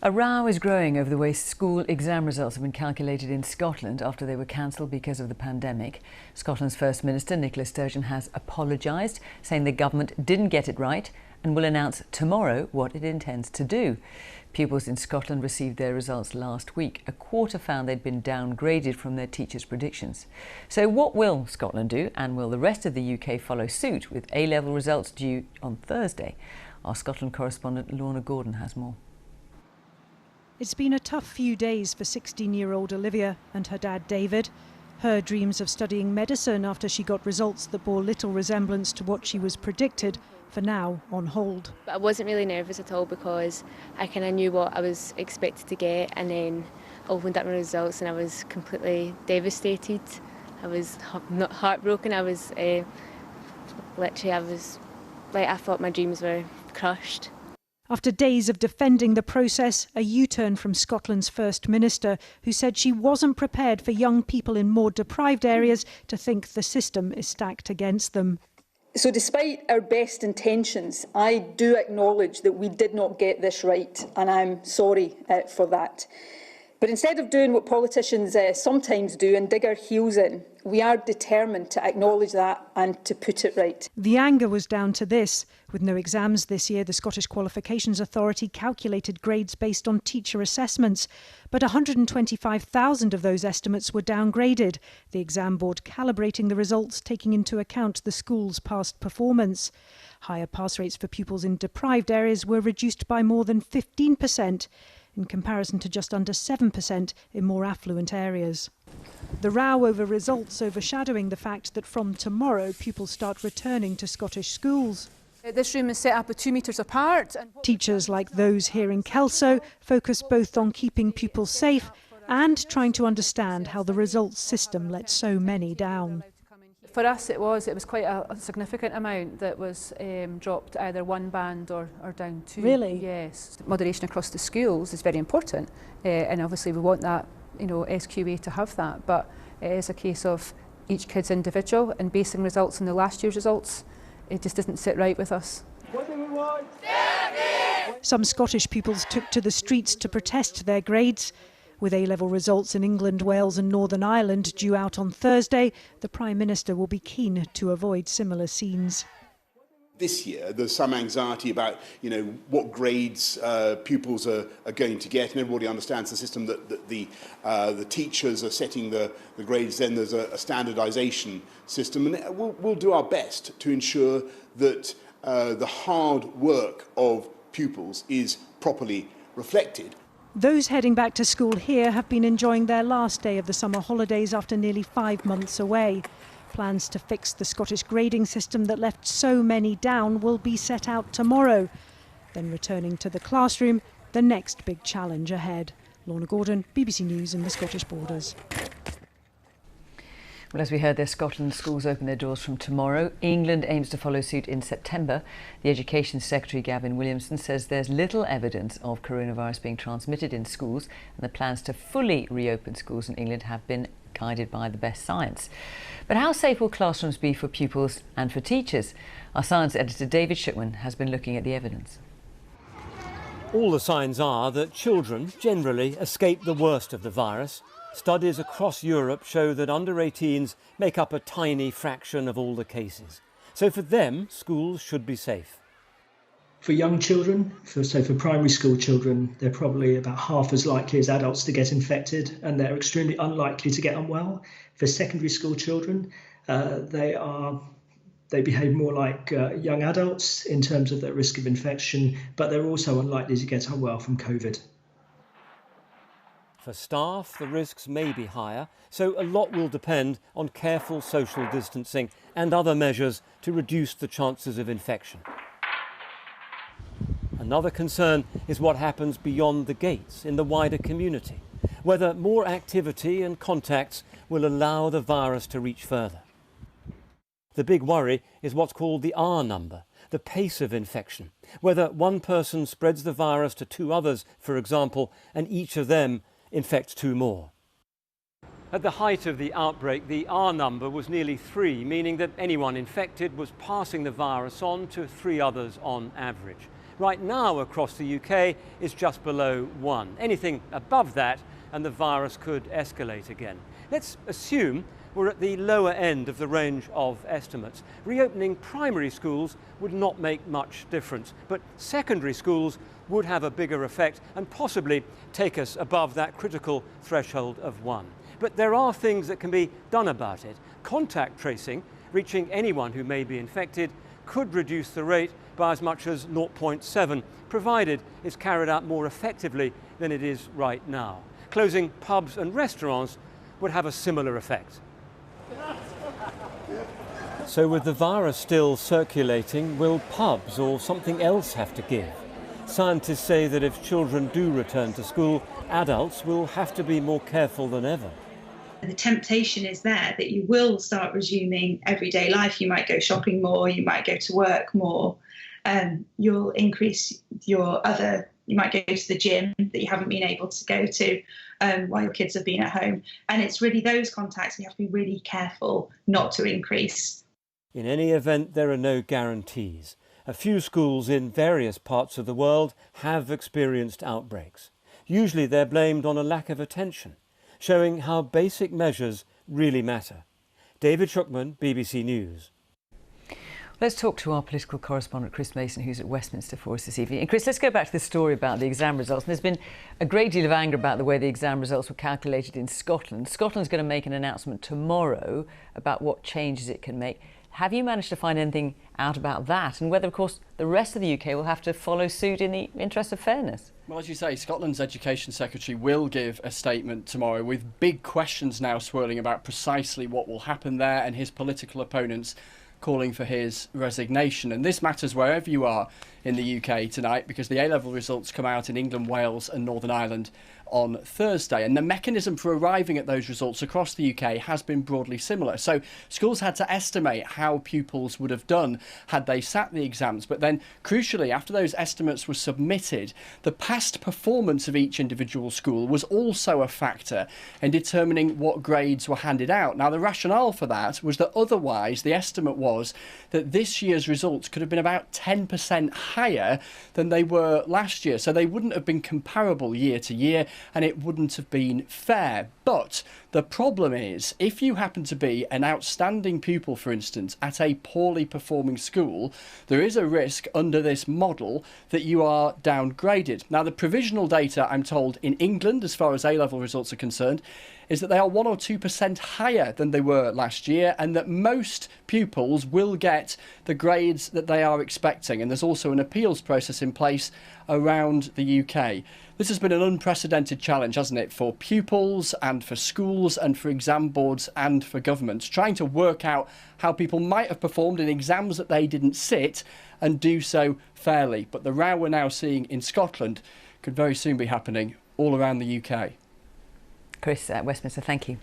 A row is growing over the way school exam results have been calculated in Scotland after they were cancelled because of the pandemic. Scotland's First Minister Nicola Sturgeon has apologised, saying the government didn't get it right and will announce tomorrow what it intends to do. Pupils in Scotland received their results last week. A quarter found they'd been downgraded from their teachers' predictions. So what will Scotland do, and will the rest of the UK follow suit with A-level results due on Thursday? Our Scotland correspondent Lorna Gordon has more. It's been a tough few days for 16-year-old Olivia and her dad David. Her dreams of studying medicine after she got results that bore little resemblance to what she was predicted, for now on hold. I wasn't really nervous at all because I kind of knew what I was expected to get, and then opened up my results and I was completely devastated. I was not heartbroken, I was I thought my dreams were crushed. After days of defending the process, a U-turn from Scotland's First Minister, who said she wasn't prepared for young people in more deprived areas to think the system is stacked against them. So despite our best intentions, I do acknowledge that we did not get this right, and I'm sorry for that. But instead of doing what politicians sometimes do and dig our heels in, we are determined to acknowledge that and to put it right. The anger was down to this. With no exams this year, the Scottish Qualifications Authority calculated grades based on teacher assessments, but 125,000 of those estimates were downgraded, the exam board calibrating the results taking into account the school's past performance. Higher pass rates for pupils in deprived areas were reduced by more than 15%, in comparison to just under 7% in more affluent areas. The row over results overshadowing the fact that from tomorrow pupils start returning to Scottish schools. This room is set up at 2 metres apart. Teachers like those here in Kelso focus both on keeping pupils safe and trying to understand how the results system let so many down. For us it was quite a significant amount that was dropped either one band or down two. Really? Yes. Moderation across the schools is very important, and obviously we want that, SQA to have that, but it is a case of each kid's individual, and basing results on the last year's results, it just doesn't sit right with us. What do we want? Some Scottish pupils took to the streets to protest their grades. With A-level results in England, Wales and Northern Ireland due out on Thursday, the Prime Minister will be keen to avoid similar scenes. This year, there's some anxiety about, what grades pupils are going to get, and everybody understands the system that the teachers are setting the grades. Then there's a standardisation system, and we'll do our best to ensure that the hard work of pupils is properly reflected. Those heading back to school here have been enjoying their last day of the summer holidays after nearly 5 months away. Plans to fix the Scottish grading system that left so many down will be set out tomorrow. Then returning to the classroom, the next big challenge ahead. Lorna Gordon, BBC News in the Scottish Borders. Well, as we heard there, Scotland schools open their doors from tomorrow. England aims to follow suit in September. The Education Secretary Gavin Williamson says there's little evidence of coronavirus being transmitted in schools, and the plans to fully reopen schools in England have been guided by the best science. But how safe will classrooms be for pupils and for teachers? Our science editor David Shipman has been looking at the evidence. All the signs are that children generally escape the worst of the virus. Studies across Europe show that under 18s make up a tiny fraction of all the cases. So for them, schools should be safe. For young children, for primary school children, they're probably about half as likely as adults to get infected, and they're extremely unlikely to get unwell. For secondary school children, they behave more like young adults in terms of their risk of infection, but they're also unlikely to get unwell from COVID. For staff, the risks may be higher, so a lot will depend on careful social distancing and other measures to reduce the chances of infection. Another concern is what happens beyond the gates in the wider community, whether more activity and contacts will allow the virus to reach further. The big worry is what's called the R number, the pace of infection, whether one person spreads the virus to 2 others, for example, and each of them infects 2 more. At the height of the outbreak, the R number was nearly 3, meaning that anyone infected was passing the virus on to 3 others on average. right now across the UK is just below 1. Anything above that and the virus could escalate again. Let's assume we're at the lower end of the range of estimates. Reopening primary schools would not make much difference, but secondary schools would have a bigger effect and possibly take us above that critical threshold of 1. But there are things that can be done about it. Contact tracing, reaching anyone who may be infected, could reduce the rate by as much as 0.7, provided it's carried out more effectively than it is right now. Closing pubs and restaurants would have a similar effect. So with the virus still circulating, will pubs or something else have to give? Scientists say that if children do return to school, adults will have to be more careful than ever. The temptation is there that you will start resuming everyday life. You might go shopping more, you might go to work more, you'll increase you might go to the gym that you haven't been able to go to while your kids have been at home. And it's really those contacts we have to be really careful not to increase. In any event, there are no guarantees. A few schools in various parts of the world have experienced outbreaks. Usually they're blamed on a lack of attention, showing how basic measures really matter. David Shuckman, BBC News. Let's talk to our political correspondent Chris Mason, who's at Westminster for us this evening. And Chris, let's go back to the story about the exam results. And there's been a great deal of anger about the way the exam results were calculated in Scotland. Scotland's going to make an announcement tomorrow about what changes it can make. Have you managed to find anything out about that, and whether, of course, the rest of the UK will have to follow suit in the interest of fairness? Well, as you say, Scotland's Education Secretary will give a statement tomorrow, with big questions now swirling about precisely what will happen there, and his political opponents calling for his resignation. And this matters wherever you are in the UK tonight, because the A-level results come out in England, Wales and Northern Ireland on Thursday, and the mechanism for arriving at those results across the UK has been broadly similar. So schools had to estimate how pupils would have done had they sat the exams, but then crucially, after those estimates were submitted, the past performance of each individual school was also a factor in determining what grades were handed out. Now, the rationale for that was that otherwise the estimate was that this year's results could have been about 10% higher than they were last year, so they wouldn't have been comparable year to year, and it wouldn't have been fair. But the problem is, if you happen to be an outstanding pupil, for instance, at a poorly performing school, there is a risk under this model that you are downgraded. Now, the provisional data, I'm told, in England, as far as A-level results are concerned, is that they are 1 or 2% higher than they were last year, and that most pupils will get the grades that they are expecting. And there's also an appeals process in place around the UK. This has been an unprecedented challenge, hasn't it, for pupils and for schools and for exam boards and for governments, trying to work out how people might have performed in exams that they didn't sit and do so fairly. But the row we're now seeing in Scotland could very soon be happening all around the UK. Chris at Westminster, thank you.